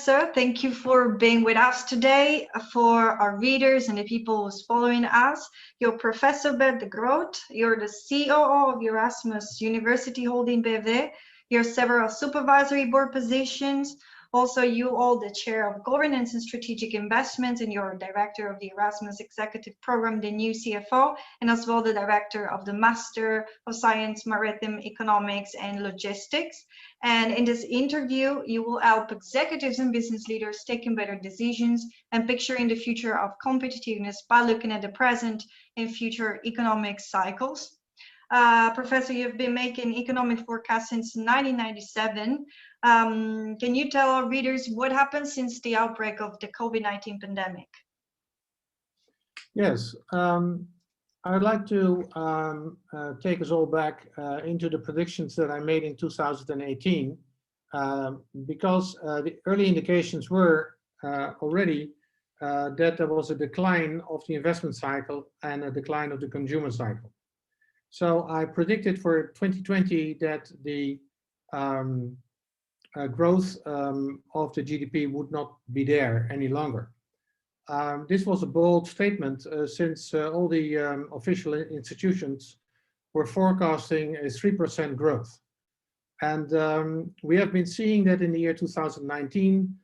Professor. Thank you for being with us today. For our readers and the people who's following us, you're Professor Bert de Groot. You're the COO of Erasmus University Holding BV. You have several supervisory board positions. Also, you hold the chair of governance and strategic investments, and you're director of the Erasmus Executive Program, the new CFO, and as well the director of the Master of Science, Maritime Economics and Logistics. And in this interview, you will help executives and business leaders taking better decisions and picturing the future of competitiveness by looking at the present and future economic cycles. Professor, you've been making economic forecasts since 1997. Can you tell our readers what happened since the outbreak of the COVID-19 pandemic? Yes, I'd like to take us all back into the predictions that I made in 2018, because the early indications were already that there was a decline of the investment cycle and a decline of the consumer cycle. So I predicted for 2020 that the growth of the GDP would not be there any longer. This was a bold statement since all the official institutions were forecasting a 3% growth. And we have been seeing that in the year 2019,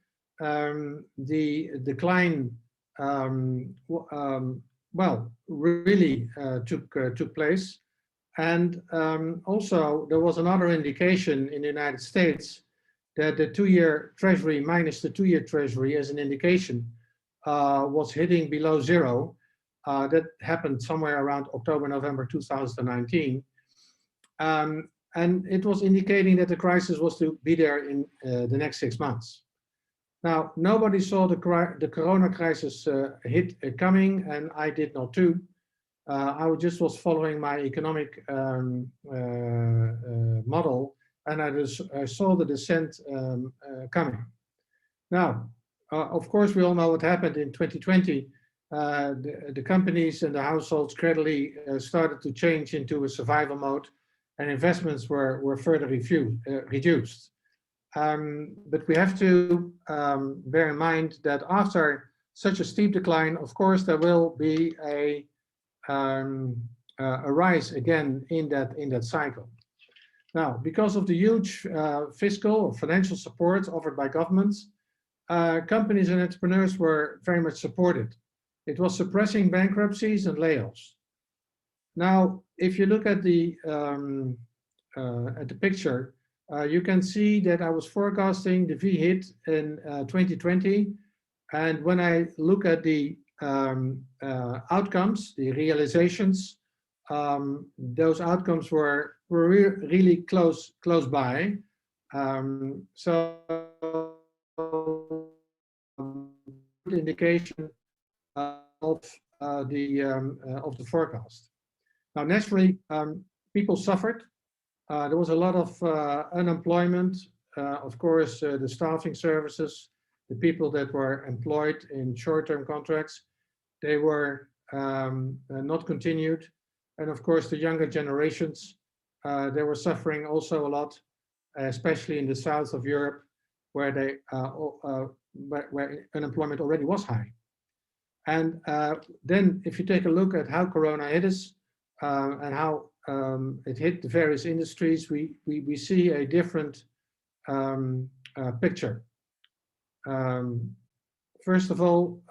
the decline really took place. And also there was another indication in the United States that the 2-year Treasury minus the 2-year Treasury as an indication was hitting below zero. That happened somewhere around October, November 2019. And it was indicating that the crisis was to be there in the next 6 months. Now, nobody saw the corona crisis hit coming, and I did not too. I just was following my economic model, and I saw the descent coming. Now, of course, we all know what happened in 2020. The companies and the households gradually started to change into a survival mode, and investments were further reduced. But we have to bear in mind that after such a steep decline, of course, there will be a rise again in that cycle. Now, because of the huge fiscal or financial support offered by governments, companies and entrepreneurs were very much supported. It was suppressing bankruptcies and layoffs. Now, if you look at the picture, you can see that I was forecasting the V hit in 2020, and when I look at the outcomes, the realizations, those outcomes were really close by. So good indication of the forecast. Now, naturally, people suffered. There was a lot of unemployment. Of course, the staffing services, the people that were employed in short-term contracts, they were not continued. And of course, the younger generations, they were suffering also a lot, especially in the south of Europe, where where unemployment already was high. And then if you take a look at how Corona hit us and how it hit the various industries, we see a different picture. First of all,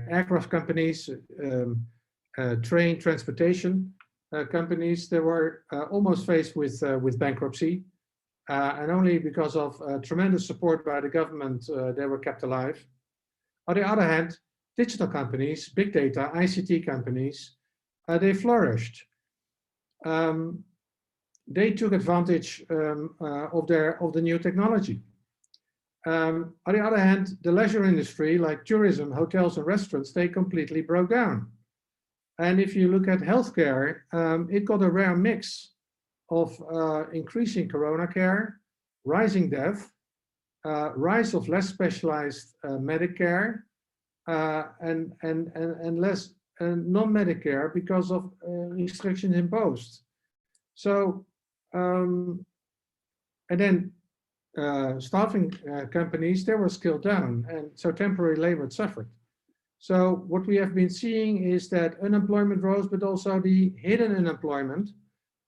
aircraft companies, train transportation companies, they were almost faced with bankruptcy, and only because of tremendous support by the government they were kept alive. On the other hand, digital companies, big data, ICT companies, they flourished. They took advantage of the new technology. On the other hand, the leisure industry, like tourism, hotels and restaurants, they completely broke down. And if you look at healthcare, it got a rare mix of increasing corona care, rising death, rise of less specialized medic care, and less non-medic care because of restrictions imposed. So, and then staffing companies, they were scaled down, and so temporary labor suffered. So what we have been seeing is that unemployment rose, but also the hidden unemployment.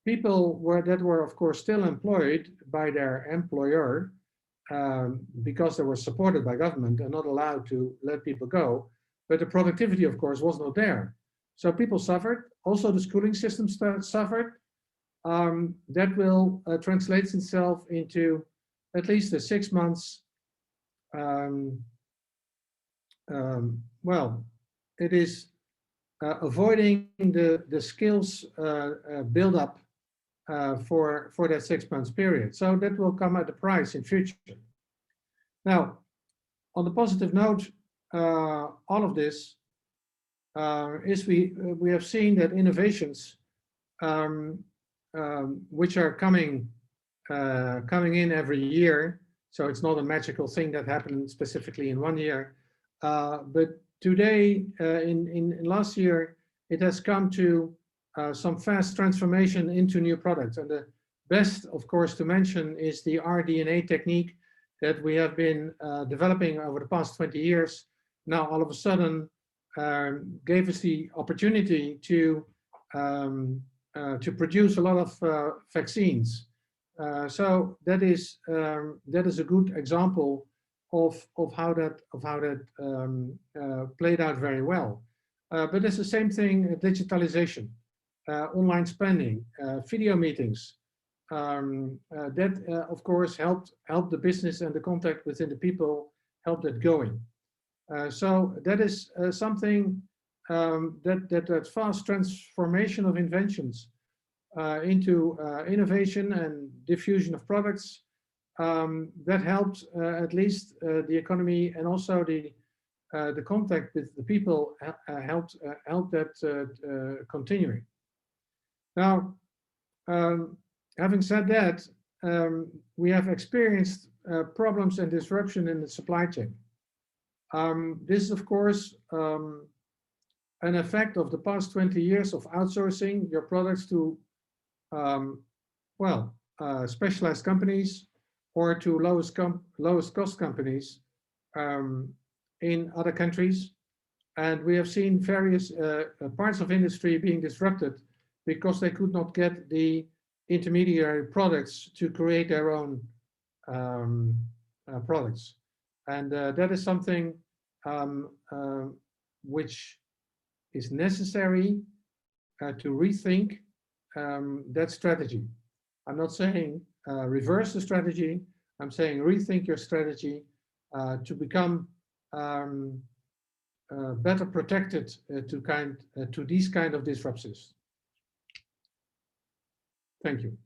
People that were, of course, still employed by their employer because they were supported by government and not allowed to let people go. But the productivity, of course, was not there. So people suffered. Also, the schooling system suffered. That will translate itself into at least a 6 months. Well, it is avoiding the skills build-up for that 6 months period. So that will come at a price in future. Now, on the positive note, all of this is we have seen that innovations which are coming in every year. So it's not a magical thing that happened specifically in 1 year. But today, in last year, it has come to some fast transformation into new products. And the best, of course, to mention is the rDNA technique that we have been developing over the past 20 years. Now, all of a sudden, gave us the opportunity to produce a lot of vaccines. So that is a good example of how that played out very well. But it's the same thing: digitalization, online spending, video meetings. That of course helped the business and the contact within the people, helped it going. So that is something that fast transformation of inventions into innovation and diffusion of products that helped at least the economy, and also the contact with the people helped that continuing. Now, having said that, we have experienced problems and disruption in the supply chain. This is, of course, an effect of the past 20 years of outsourcing your products to, specialized companies or to lowest cost companies in other countries. And we have seen various parts of industry being disrupted because they could not get the intermediary products to create their own products. And that is something which is necessary to rethink that strategy. I'm not saying reverse the strategy. I'm saying rethink your strategy to become better protected to these kind of disruptions. Thank you.